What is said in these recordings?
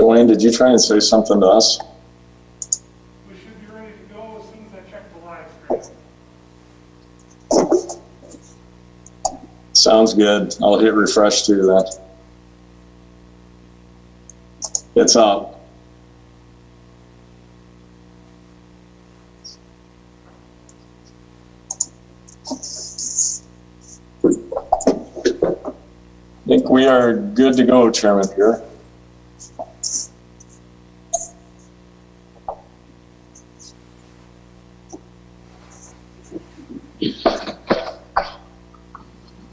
Dwayne, did you try and say something to us? We should be ready to go as soon as I check the live screen. Sounds good. I'll hit refresh too then. It's up. I think we are good to go, Chairman Pierre.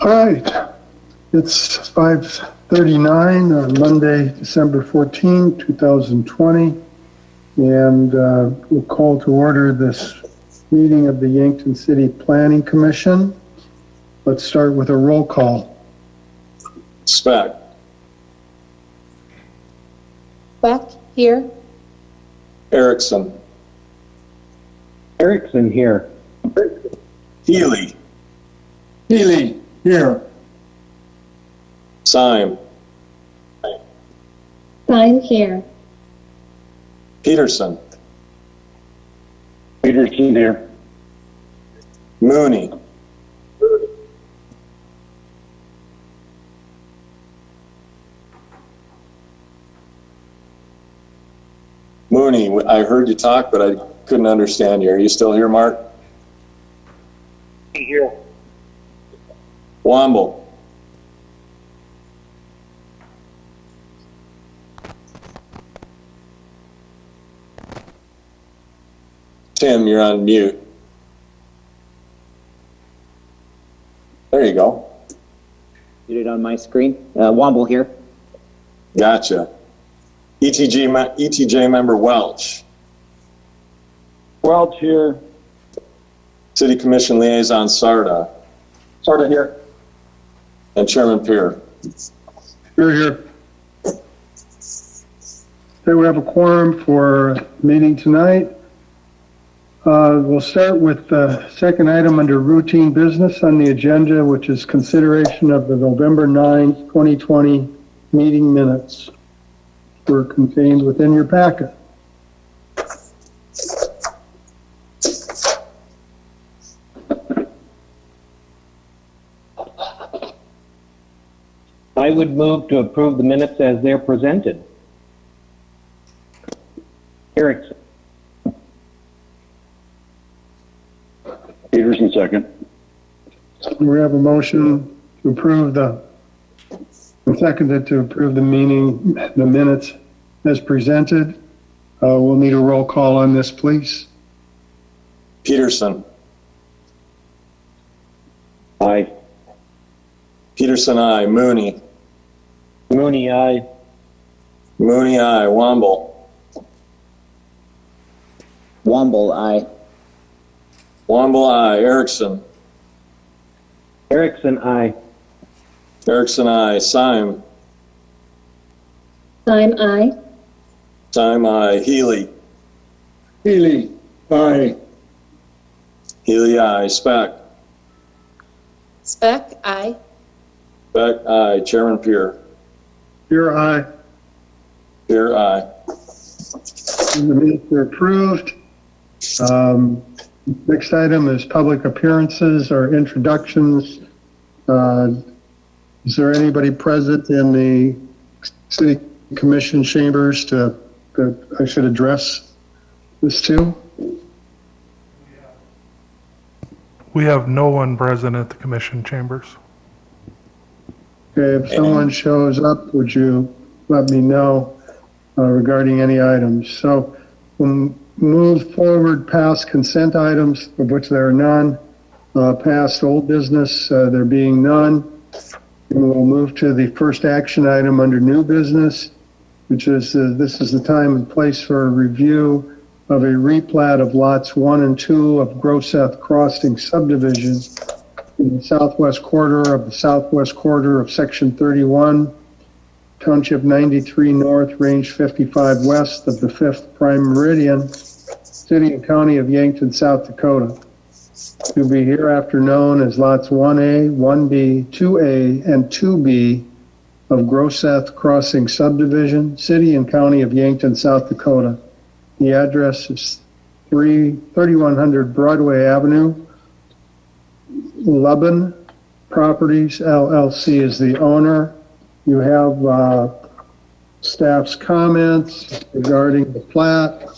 All right, it's 5:39 on Monday, December 14, 2020, and we'll call to order this meeting of the Yankton City Planning Commission. Let's start with a roll call. Speck. Beck, here. Erickson. Erickson here. Healy. Healy, here. Syme. Sign here. Peterson. Peterson here. Mooney. Mooney, I heard you talk, but I couldn't understand you. Are you still here, Mark? Here. Womble. Tim, you're on mute. There you go. Get it on my screen. Womble here. Gotcha. ETJ member Welch. Welch here. City Commission liaison Sarda. Sarda here. And Chairman Pierre. Here. Okay, we have a quorum for meeting tonight. We'll start with the second item under routine business on the agenda, which is consideration of the November 9th, 2020 meeting minutes. Were contained within your packet. I would move to approve the minutes as they're presented. Erickson. Peterson second. We have a motion to approve seconded to approve the minutes as presented. We'll need a roll call on this, please. Peterson. Aye. Peterson, aye. Mooney. Mooney, aye. Mooney, aye. Womble. Womble, aye. Womble, aye. Erickson. Erickson, aye. Erickson, aye. Syme. Sign aye. Syme, aye. Healy. Healy, aye. Healy, aye. Speck. Speck, aye. Speck, aye. Chairman Pierre. Your aye. Pierre, aye. The minutes are approved. Next item is public appearances or introductions. Is there anybody present in the City Commission chambers that I should address this to? We have no one present at the commission chambers. Okay, if someone shows up, would you let me know regarding any items? So we'll move forward past consent items, of which there are none, past old business, there being none. And we'll move to the first action item under new business, which is this is the time and place for a review of a replat of lots 1 and 2 of Groseth Crossing subdivision in the southwest quarter of Section 31, Township 93 North, Range 55 West of the 5th Prime Meridian, City and County of Yankton, South Dakota. To be hereafter known as lots 1A, 1B, 2A, and 2B of Groseth Crossing subdivision, City and County of Yankton, South Dakota. The address is 3100 Broadway Avenue. Lubin Properties LLC is the owner. You have staff's comments regarding the plat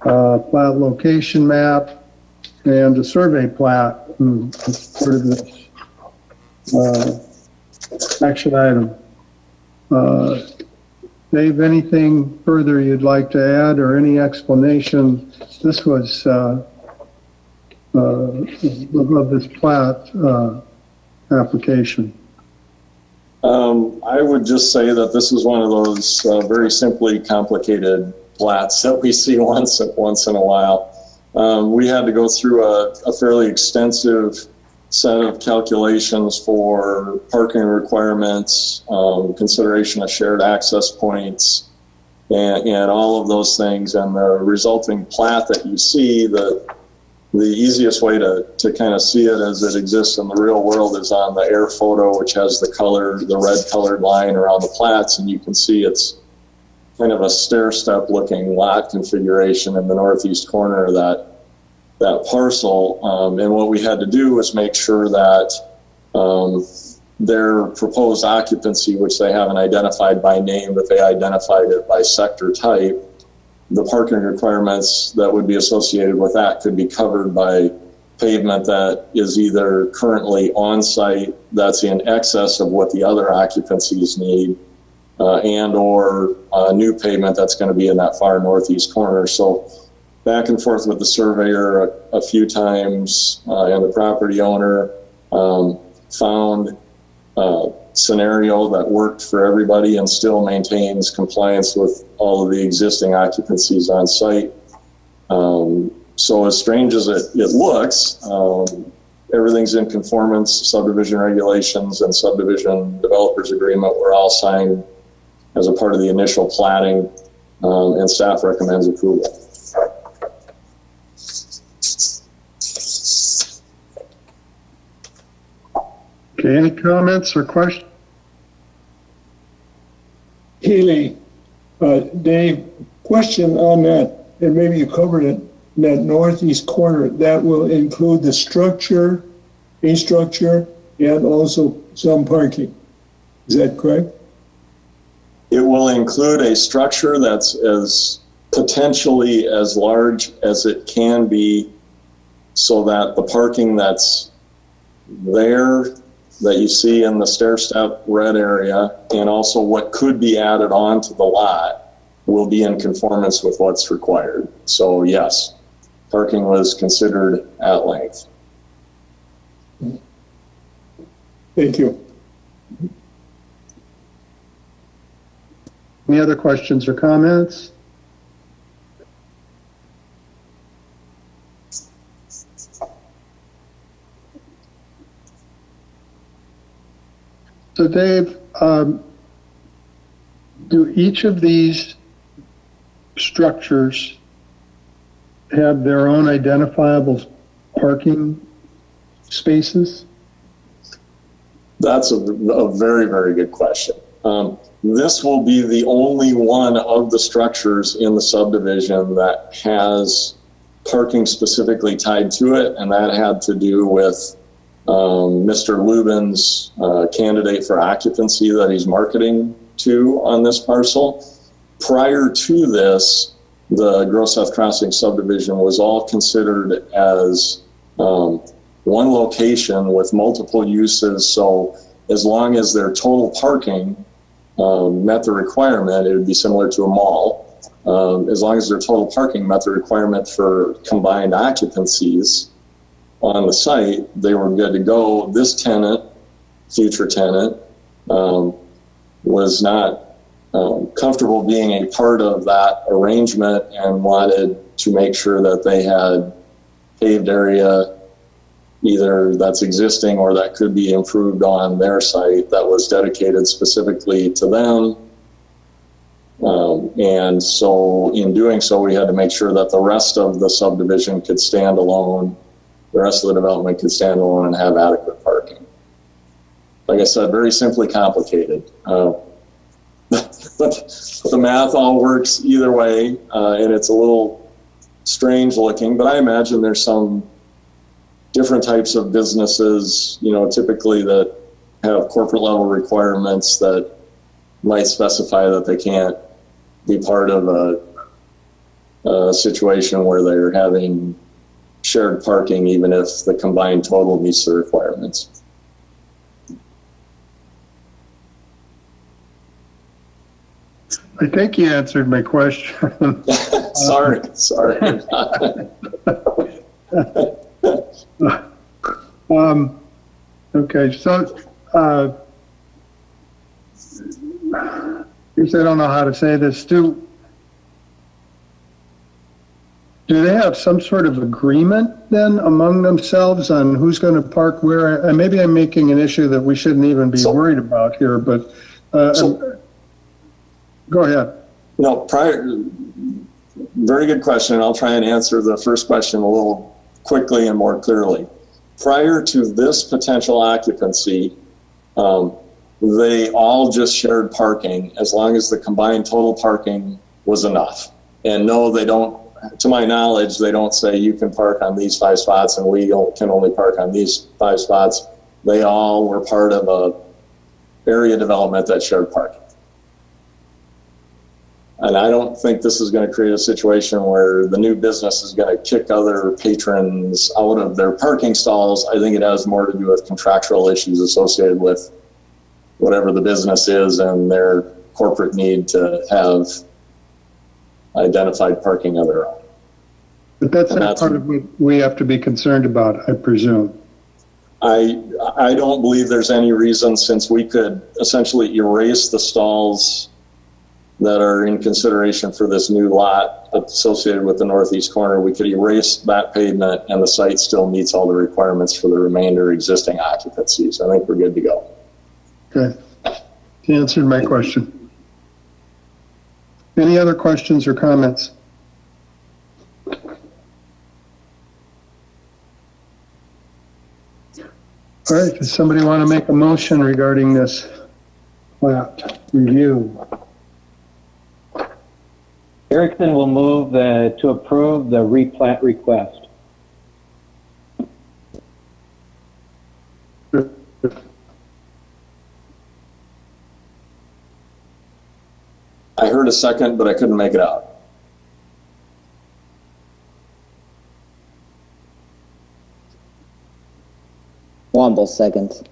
location map, and the survey plat. As part of this action item. Dave, anything further you'd like to add or any explanation? This was of this plat application. I would just say that this is one of those very simply complicated plats that we see once in a while. We had to go through a fairly extensive set of calculations for parking requirements, consideration of shared access points, and all of those things. And the resulting plat that you see, the easiest way to kind of see it as it exists in the real world is on the air photo, which has the red colored line around the plats, and you can see it's kind of a stair-step looking lot configuration in the northeast corner of that parcel. And what we had to do was make sure that their proposed occupancy, which they haven't identified by name, but they identified it by sector type, the parking requirements that would be associated with that could be covered by pavement that is either currently on site, that's in excess of what the other occupancies need, and or new pavement that's going to be in that far northeast corner. So back and forth with the surveyor a few times, and the property owner found a scenario that worked for everybody and still maintains compliance with all of the existing occupancies on site. So as strange as it looks, everything's in conformance. Subdivision regulations and subdivision developers agreement were all signed as a part of the initial platting, and staff recommends approval. Okay, any comments or questions? Healy, Dave, question on that, and maybe you covered it, that northeast corner, that will include the structure, a structure, and also some parking. Is that correct? It will include a structure that's as potentially as large as it can be, so that the parking that's there that you see in the stair step red area, and also what could be added on to the lot, will be in conformance with what's required. So yes, parking was considered at length. Thank you. Any other questions or comments? So Dave, do each of these structures have their own identifiable parking spaces? That's a very, very good question. This will be the only one of the structures in the subdivision that has parking specifically tied to it, and that had to do with Mr. Lubin's candidate for occupancy that he's marketing to on this parcel. Prior to this, the Groseth Crossing subdivision was all considered as one location with multiple uses. So as long as their total parking met the requirement, it would be similar to a mall. As long as their total parking met the requirement for combined occupancies on the site, they were good to go. This tenant, future tenant, was not comfortable being a part of that arrangement and wanted to make sure that they had paved area either that's existing or that could be improved on their site that was dedicated specifically to them. And so in doing so, we had to make sure that the rest of the subdivision could stand alone, the rest of the development could stand alone and have adequate parking. like I said, very simply complicated. But the math all works either way, and it's a little strange looking, but I imagine there's some different types of businesses, typically that have corporate level requirements that might specify that they can't be part of a situation where they're having shared parking, even if the combined total meets the requirements. I think you answered my question. Sorry. Okay, so, I don't know how to say this. Do they have some sort of agreement then among themselves on who's going to park where? And maybe I'm making an issue that we shouldn't even be worried about here, but go ahead. Very good question. I'll try and answer the first question a little quickly and more clearly. Prior to this potential occupancy, they all just shared parking as long as the combined total parking was enough. And no, they don't, to my knowledge, they don't say you can park on these 5 spots and we can only park on these 5 spots. They all were part of a area development that shared parking. And I don't think this is going to create a situation where the new business is going to kick other patrons out of their parking stalls. I think it has more to do with contractual issues associated with whatever the business is and their corporate need to have identified parking of their own. But that's not part of what we have to be concerned about, I presume. I don't believe there's any reason, since we could essentially erase the stalls that are in consideration for this new lot associated with the northeast corner. We could erase that pavement and the site still meets all the requirements for the remainder existing occupancies. I think we're good to go. Okay. You answered my question. Any other questions or comments? All right, does somebody want to make a motion regarding this plat review? Erickson will move to approve the replat request. I heard a second, but I couldn't make it out. Womble second.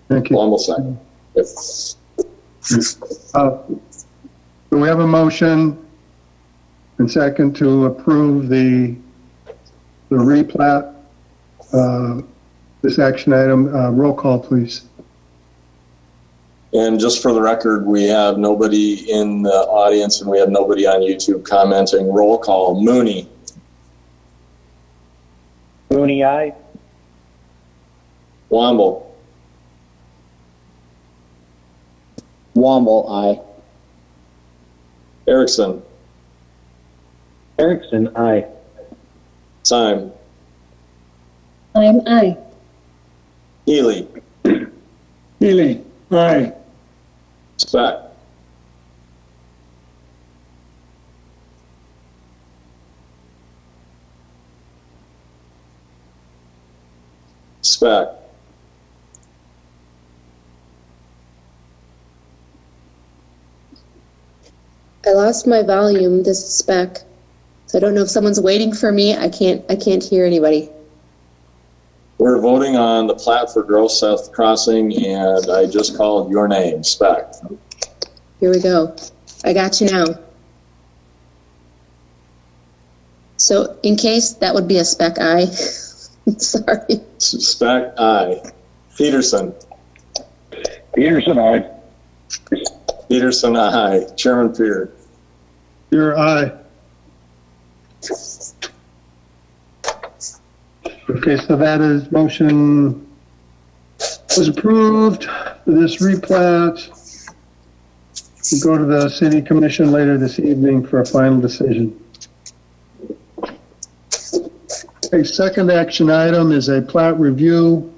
Thank you. Almost second. Yes. So we have a motion and second to approve the replat, this action item. Roll call, please. And just for the record, we have nobody in the audience and we have nobody on YouTube commenting. Roll call. Mooney. Mooney, aye. Womble. Womble, aye. Erickson. Erickson, aye. Syme. I'm aye. Healy. Healy, aye. Speck. Speck. I lost my volume. This is Spec. So I don't know if someone's waiting for me. I can't hear anybody. We're voting on the plat for Grove South Crossing, and I just called your name, Speck. Here we go. I got you now. So in case, that would be a Spec aye. Sorry. Speck, aye. Peterson. Peterson, aye. Peterson, aye. Chairman Peer. Your aye. Okay, so that is motion was approved. This replat will go to the city commission later this evening for a final decision. A second action item is a plat review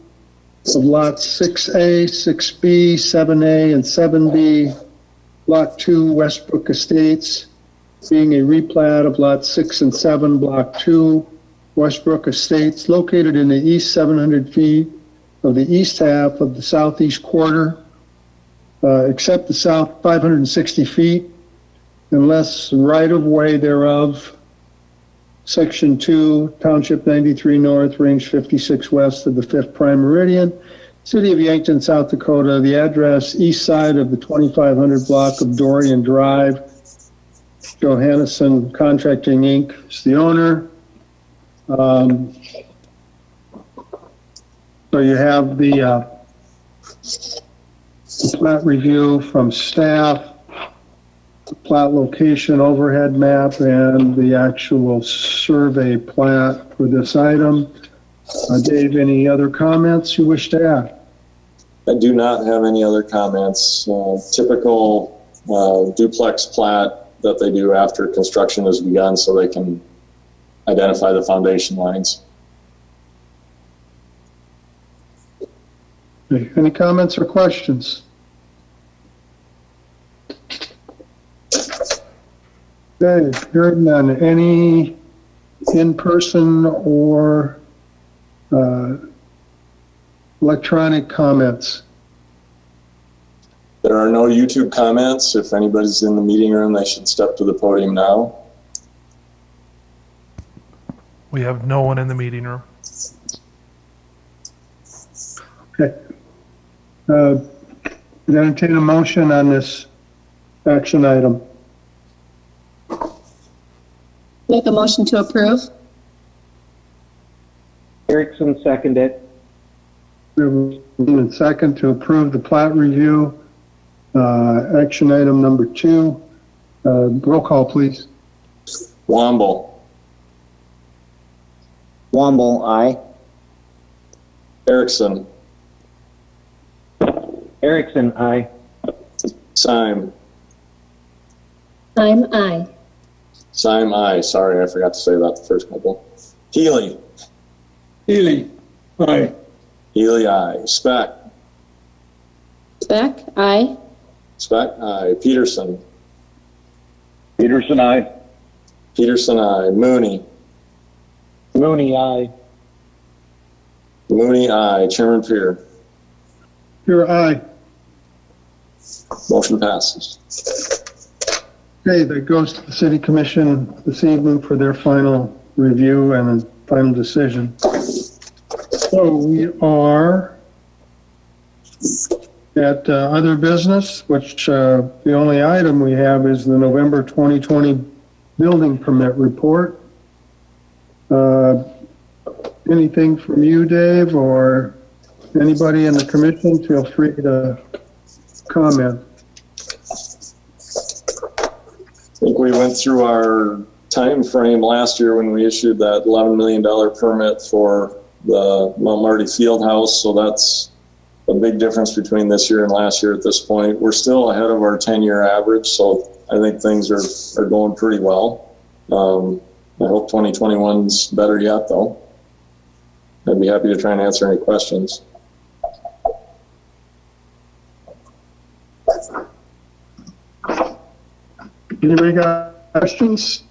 of lots 6A, 6B, 7A, and 7B, Block 2, Westbrook Estates, being a replat of lots 6 and 7, Block 2, Westbrook Estates, located in the east 700 feet of the east half of the southeast quarter, except the south 560 feet, unless right-of-way thereof, Section 2, Township 93 North, Range 56 West of the 5th Prime Meridian, City of Yankton, South Dakota. The address, east side of the 2500 block of Dorian Drive. Johannesson Contracting, Inc. is the owner. So you have the plat review from staff, the plat location overhead map, and the actual survey plat for this item. Dave, any other comments you wish to add? I do not have any other comments. Typical duplex plat that they do after construction has begun so they can identify the foundation lines. Any comments or questions? Okay, hearing none. Any in-person or electronic comments? There are no YouTube comments. If anybody's in the meeting room, they should step to the podium now. We have no one in the meeting room. Okay. Entertain a motion on this action item. Make a motion to approve. Erickson seconded. And second to approve the plat review, action item number 2. Roll call, please. Womble, Womble, aye. Erickson, Erickson, aye. Syme, I'm aye. Syme, aye. Sorry, I forgot to say that the first couple. Healy, Healy, aye. Healy, aye. Speck, Speck, aye. Speck, aye. Peterson, Peterson, aye. Peterson, aye. Mooney, Mooney, aye. Mooney, aye. Chairman Peer. Here, aye. Motion passes. Okay, that goes to the City Commission this evening for their final review and final decision. So we are at other business, which the only item we have is the November 2020 building permit report. Anything from you, Dave, or anybody in the commission? Feel free to comment. I think we went through our time frame last year when we issued that $11 million permit for the Mount Marty Field House. So that's a big difference between this year and last year at this point. We're still ahead of our 10-year average, so I think things are going pretty well. I hope 2021's better yet, though. I'd be happy to try and answer any questions. Anybody got questions?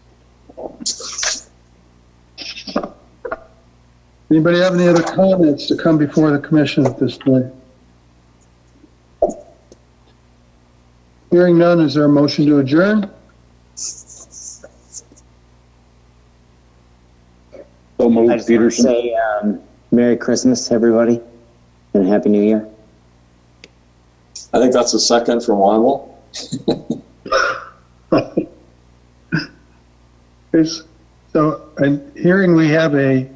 Anybody have any other comments to come before the commission at this point? Hearing none, is there a motion to adjourn? So I moved, just want to Peterson. say Merry Christmas, everybody, and Happy New Year. I think that's a second from Womble. So I'm hearing we have a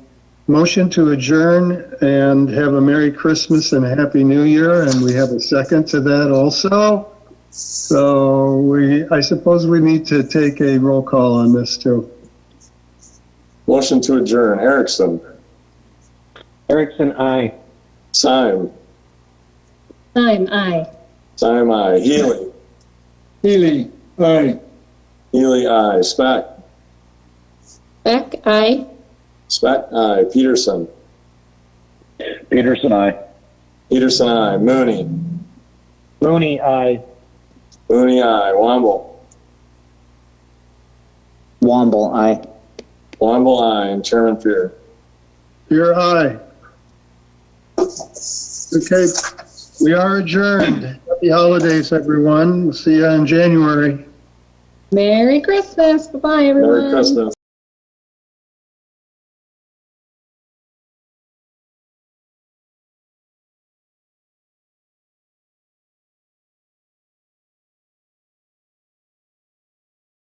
motion to adjourn and have a Merry Christmas and a Happy New Year, and we have a second to that also. So I suppose we need to take a roll call on this too. Motion to adjourn. Erickson, Erickson, aye. Syme, I'm aye. Syme, aye. Healy, Healy, aye. Healy, aye. Speck, Speck, aye. Speck, aye. Peterson, Peterson, aye. Peterson, aye. Mooney. Mooney, aye. Mooney, aye. Womble. Womble, aye. Womble, aye. And Chairman Fear. Your aye. Okay, we are adjourned. Happy holidays, everyone. We'll see you in January. Merry Christmas. Bye-bye, everyone. Merry Christmas.